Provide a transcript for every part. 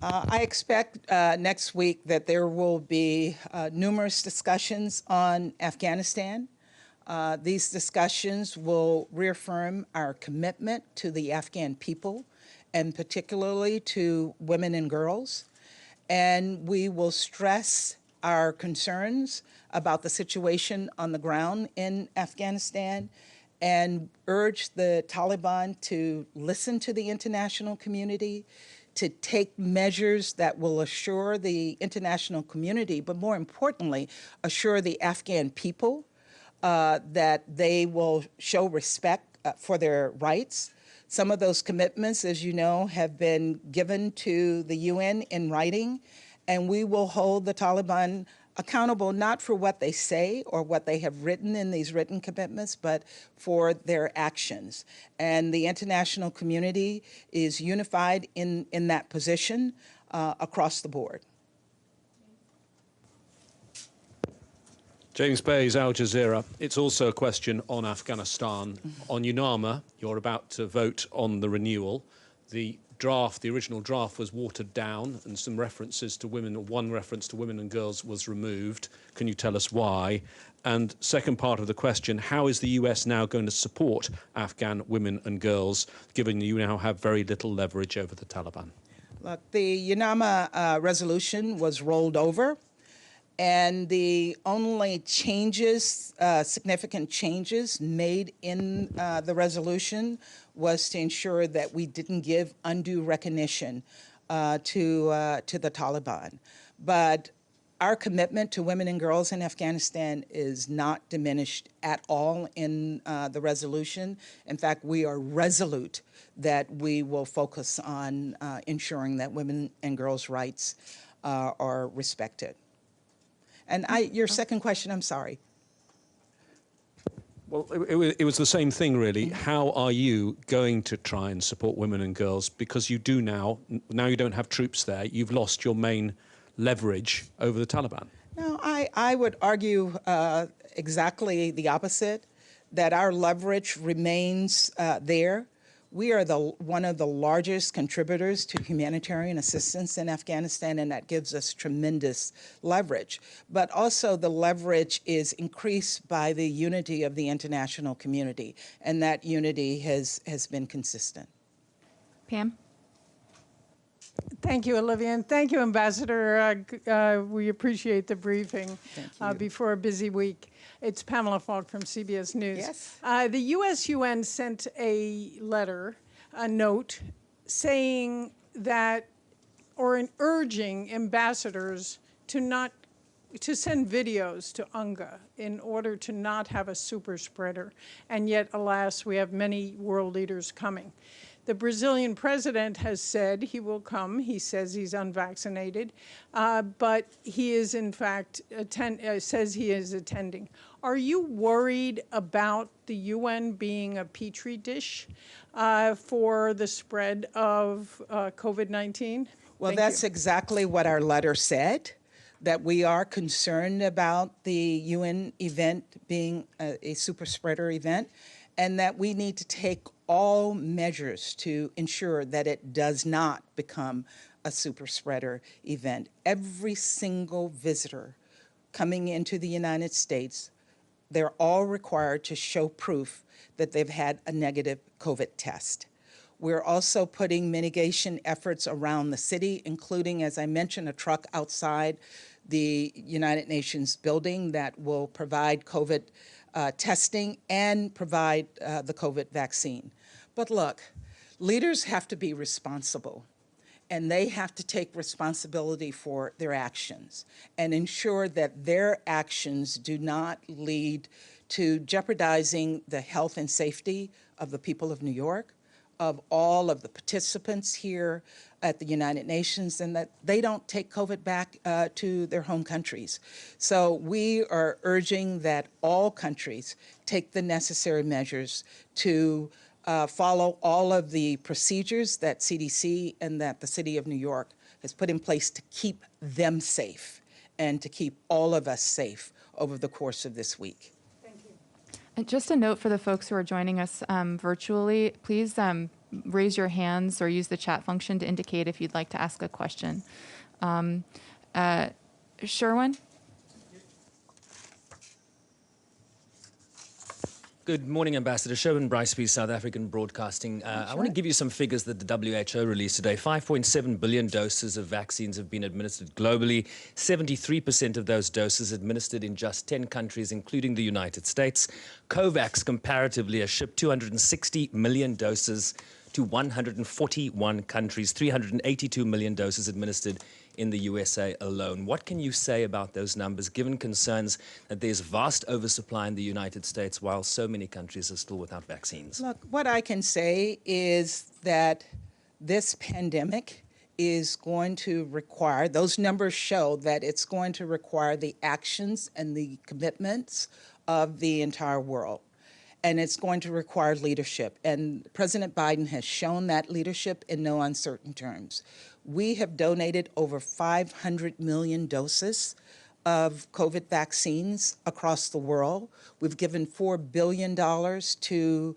I expect next week that there will be numerous discussions on Afghanistan. These discussions will reaffirm our commitment to the Afghan people, and particularly to women and girls. And we will stress our concerns about the situation on the ground in Afghanistan and urge the Taliban to listen to the international community, to take measures that will assure the international community, but more importantly, assure the Afghan people that they will show respect for their rights. Some of those commitments, as you know, have been given to the UN in writing, and we will hold the Taliban accountable not for what they say or what they have written in these written commitments, but for their actions. And the international community is unified in that position across the board. James Bayes, Al Jazeera. It's also a question on Afghanistan. On UNAMA, you're about to vote on the renewal. The original draft was watered down, and some references to women, or one reference to women and girls was removed. Can you tell us why? And second part of the question, how is the US now going to support Afghan women and girls, given you now have very little leverage over the Taliban? Look, the UNAMA resolution was rolled over, and the only changes, significant changes made in the resolution was to ensure that we didn't give undue recognition to the Taliban. But our commitment to women and girls in Afghanistan is not diminished at all in the resolution. In fact, we are resolute that we will focus on ensuring that women and girls' rights are respected. And your second question, I'm sorry. Well, it was the same thing, really. How are you going to try and support women and girls? Because you do now you don't have troops there, you've lost your main leverage over the Taliban. No, I would argue exactly the opposite, that our leverage remains there. We are one of the largest contributors to humanitarian assistance in Afghanistan, and that gives us tremendous leverage. But also the leverage is increased by the unity of the international community, and that unity has been consistent. Pam? Thank you, Olivia, and thank you, Ambassador. We appreciate the briefing before a busy week. It's Pamela Falk from CBS News. Yes. The US-UN sent a letter, a note, saying that, or urging ambassadors to send videos to UNGA in order to not have a super spreader. And yet, alas, we have many world leaders coming. The Brazilian president has said he will come. He says he's unvaccinated, but he is, in fact, says he is attending. Are you worried about the UN being a petri dish for the spread of COVID-19? Well, that's exactly what our letter said, that we are concerned about the UN event being a super spreader event, and that we need to take all measures to ensure that it does not become a super spreader event. Every single visitor coming into the United States, they're all required to show proof that they've had a negative COVID test. We're also putting mitigation efforts around the city, including, as I mentioned, a truck outside the United Nations building that will provide COVID testing and provide the COVID vaccine. But look, leaders have to be responsible, and they have to take responsibility for their actions and ensure that their actions do not lead to jeopardizing the health and safety of the people of New York, of all of the participants here at the United Nations, and that they don't take COVID back to their home countries. So we are urging that all countries take the necessary measures to follow all of the procedures that CDC and that the City of New York has put in place to keep them safe and to keep all of us safe over the course of this week. And just a note for the folks who are joining us virtually, please raise your hands or use the chat function to indicate if you'd like to ask a question. Sherwin? Good morning, Ambassador. Sherwin Briceby, South African Broadcasting. I want to give you some figures that the WHO released today. 5.7 billion doses of vaccines have been administered globally. 73% of those doses administered in just 10 countries, including the United States. COVAX, comparatively, has shipped 260 million doses to 141 countries, 382 million doses administered in the USA alone. What can you say about those numbers, given concerns that there's vast oversupply in the United States while so many countries are still without vaccines? Look, what I can say is that this pandemic is going to require, those numbers show that it's going to require the actions and the commitments of the entire world. And it's going to require leadership. And President Biden has shown that leadership in no uncertain terms. We have donated over 500 million doses of COVID vaccines across the world. We've given $4 billion to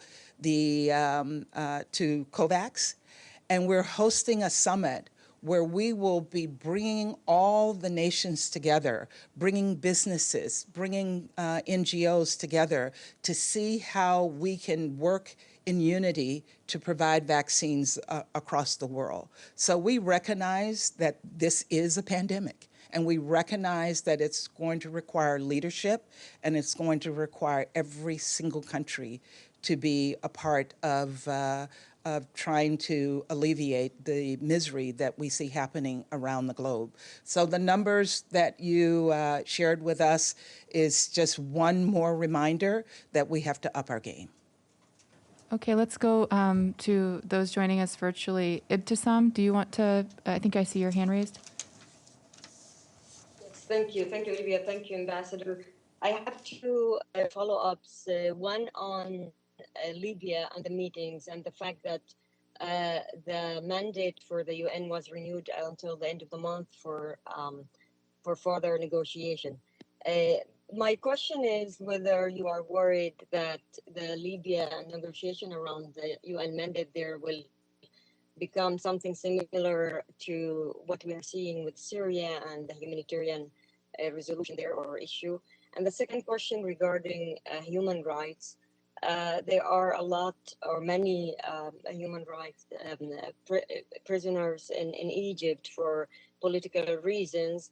COVAX, and we're hosting a summit where we will be bringing all the nations together, bringing businesses, bringing NGOs together to see how we can work in unity to provide vaccines across the world. So we recognize that this is a pandemic, and we recognize that it's going to require leadership, and it's going to require every single country to be a part of trying to alleviate the misery that we see happening around the globe. So the numbers that you shared with us is just one more reminder that we have to up our game. Okay, let's go to those joining us virtually. Ibtisam, do you want to, I think I see your hand raised. Yes, thank you. Thank you, Olivia. Thank you, Ambassador. I have two follow-ups, one on Libya and the meetings and the fact that the mandate for the UN was renewed until the end of the month for further negotiation. My question is whether you are worried that the Libya negotiation around the UN mandate there will become something similar to what we are seeing with Syria and the humanitarian resolution there or issue. And the second question regarding human rights. There are a lot or many human rights prisoners in Egypt for political reasons.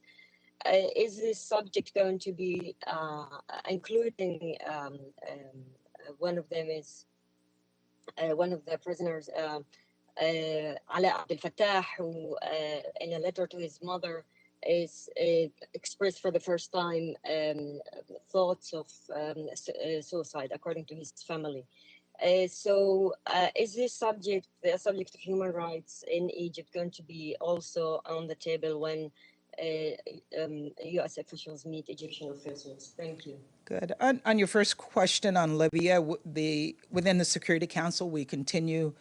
Is this subject going to be including one of them is one of the prisoners, Ala Abdel Fattah, who in a letter to his mother is expressed for the first time thoughts of suicide, according to his family. So is this subject, the subject of human rights in Egypt, going to be also on the table when U.S. officials meet Egyptian officials? Thank you. Good. On your first question on Libya, within the Security Council, we continue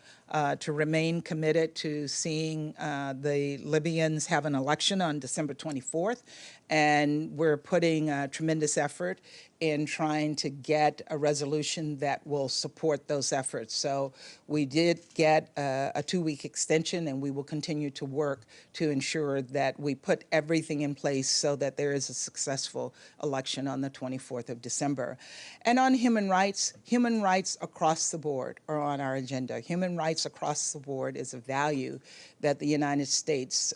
to remain committed to seeing the Libyans have an election on December 24th, and we're putting tremendous effort in trying to get a resolution that will support those efforts. So we did get a 2-week extension, and we will continue to work to ensure that we put everything in place so that there is a successful election on the 24th of December. And on human rights across the board are on our agenda. Human rights across the board is a value that the United States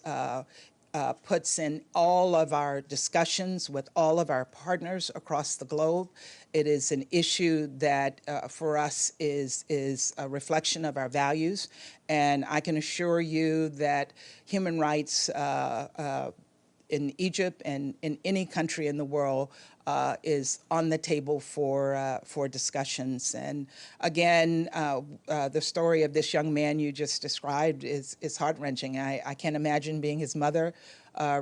puts in all of our discussions with all of our partners across the globe. It is an issue that for us is a reflection of our values. And I can assure you that human rights in Egypt and in any country in the world is on the table for discussions. And again, the story of this young man you just described is heart-wrenching. I can't imagine being his mother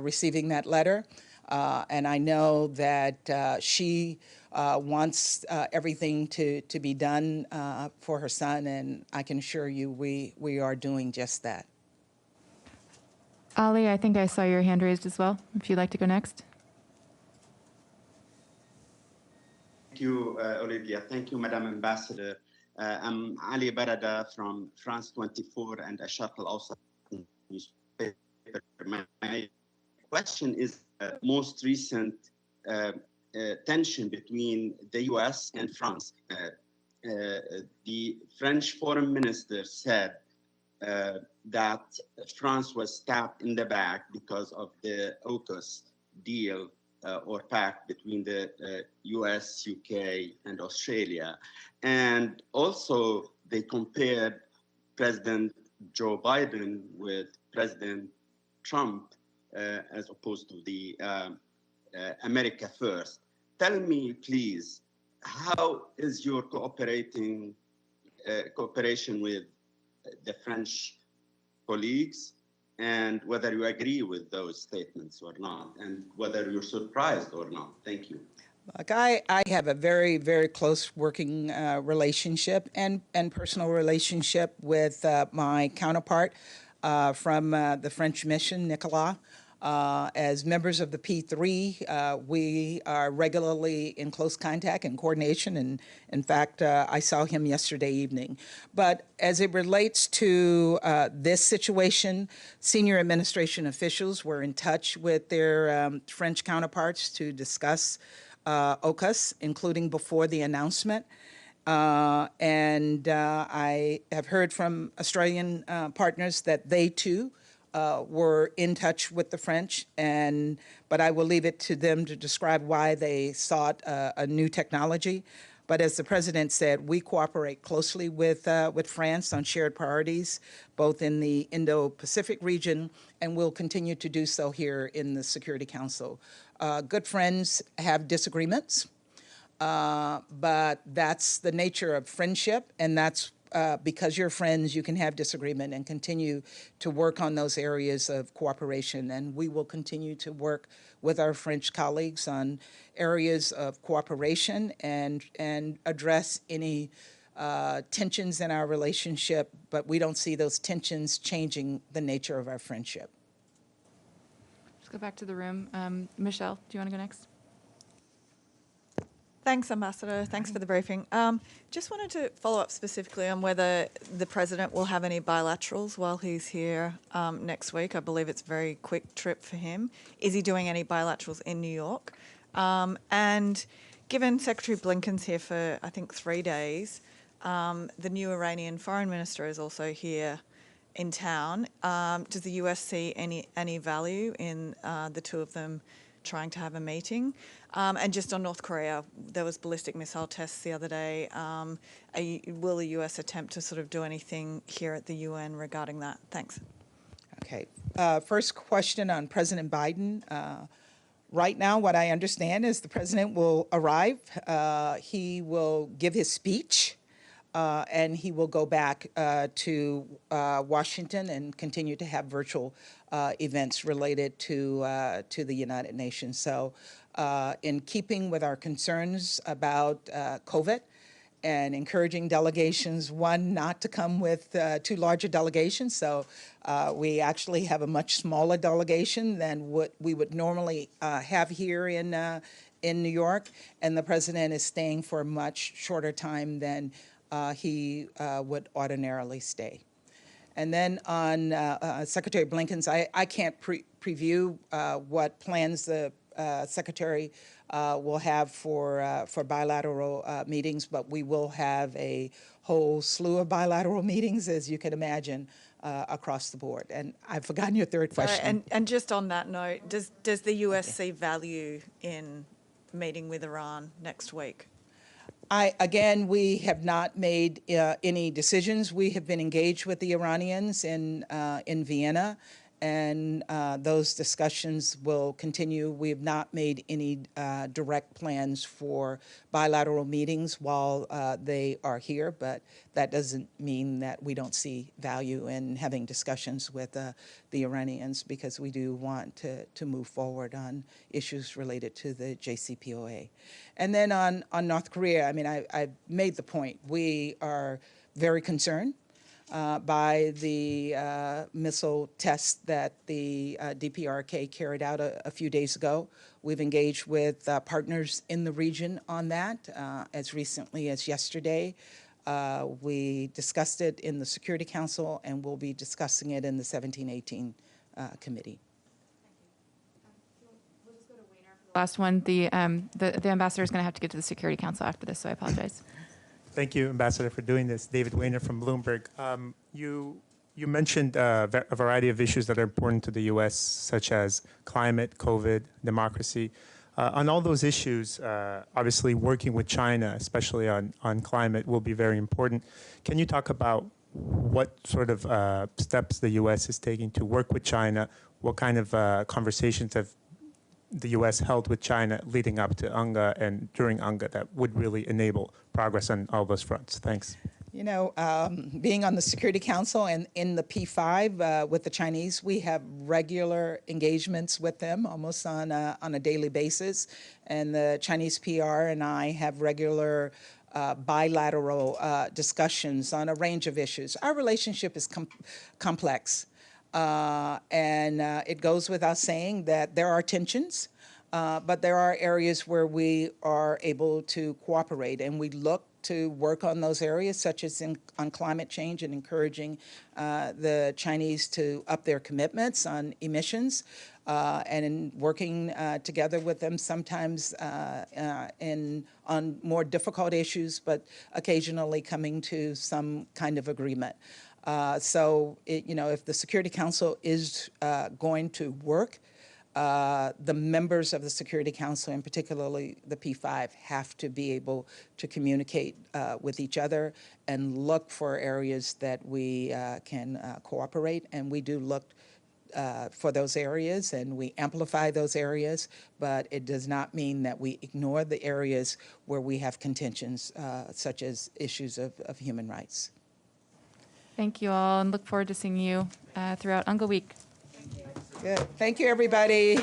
receiving that letter. And I know that she wants everything to be done for her son, and I can assure you we are doing just that. Ali, I think I saw your hand raised as well, if you'd like to go next. Thank you, Olivia. Thank you, Madam Ambassador. I'm Ali Barada from France 24 and Asharq al-Awsat newspaper. My question is most recent tension between the US and France. The French foreign minister said that France was stabbed in the back because of the AUKUS deal or pact between the US, UK, and Australia. And also they compared President Joe Biden with President Trump as opposed to the America First. Tell me, please, how is your cooperation with the French colleagues, and whether you agree with those statements or not, and whether you're surprised or not? Thank you. Look, I have a very, very close working relationship and personal relationship with my counterpart from the French mission, Nicolas. As members of the P3, we are regularly in close contact and coordination, and in fact, I saw him yesterday evening. But as it relates to this situation, senior administration officials were in touch with their French counterparts to discuss AUKUS, including before the announcement. And I have heard from Australian partners that they too were in touch with the French, but I will leave it to them to describe why they sought a new technology. But as the president said, we cooperate closely with France on shared priorities, both in the Indo-Pacific region, and we'll continue to do so here in the Security Council. Good friends have disagreements, but that's the nature of friendship, and that's because you're friends, you can have disagreement and continue to work on those areas of cooperation. And we will continue to work with our French colleagues on areas of cooperation and address any tensions in our relationship, but we don't see those tensions changing the nature of our friendship. Let's go back to the room. Michelle, do you want to go next? Thanks, Ambassador. Thanks for the briefing. Just wanted to follow up specifically on whether the President will have any bilaterals while he's here next week. I believe it's a very quick trip for him. Is he doing any bilaterals in New York? And given Secretary Blinken's here for, I think, 3 days, the new Iranian Foreign Minister is also here in town. Does the US see any value in the two of them trying to have a meeting? And just on North Korea, there was ballistic missile tests the other day. Will the US attempt to sort of do anything here at the UN regarding that? Thanks. Okay. First question on President Biden. Right now, what I understand is the president will arrive. He will give his speech, and he will go back to Washington and continue to have virtual events related to the United Nations. So in keeping with our concerns about COVID and encouraging delegations, one, not to come with too large a delegation. So we actually have a much smaller delegation than what we would normally have here in New York. And the president is staying for a much shorter time than he would ordinarily stay. And then on Secretary Blinken's, I can't preview what plans the Secretary will have for bilateral meetings, but we will have a whole slew of bilateral meetings, as you can imagine, across the board. And I've forgotten your third question. And just on that note, does the US see value in meeting with Iran next week? Again, we have not made any decisions. We have been engaged with the Iranians in Vienna, and those discussions will continue. We have not made any direct plans for bilateral meetings while they are here, but that doesn't mean that we don't see value in having discussions with the Iranians, because we do want to move forward on issues related to the JCPOA. And then on North Korea, I mean, I made the point. We are very concerned by the missile test that the DPRK carried out a few days ago. We've engaged with partners in the region on that as recently as yesterday. We discussed it in the Security Council, and we'll be discussing it in the 1718 committee. Last one, the ambassador is going to have to get to the Security Council after this, so I apologize. Thank you, Ambassador, for doing this. David Weiner from Bloomberg. You mentioned a variety of issues that are important to the U.S., such as climate, COVID, democracy. On all those issues, obviously working with China, especially on climate, will be very important. Can you talk about what sort of steps the U.S. is taking to work with China? What kind of conversations have the U.S. held with China leading up to UNGA and during UNGA that would really enable progress on all those fronts? Thanks. You know, being on the Security Council and in the P5 with the Chinese, we have regular engagements with them almost on a daily basis. And the Chinese PR and I have regular bilateral discussions on a range of issues. Our relationship is complex. And it goes without saying that there are tensions, but there are areas where we are able to cooperate, and we look to work on those areas, such as on climate change and encouraging the Chinese to up their commitments on emissions, and in working together with them sometimes on more difficult issues, but occasionally coming to some kind of agreement. So, if the Security Council is going to work, the members of the Security Council, and particularly the P5, have to be able to communicate with each other and look for areas that we can cooperate. And we do look for those areas, and we amplify those areas, but it does not mean that we ignore the areas where we have contentions, such as issues of human rights. Thank you all, and look forward to seeing you throughout UNGA Week. Good. Thank you, everybody.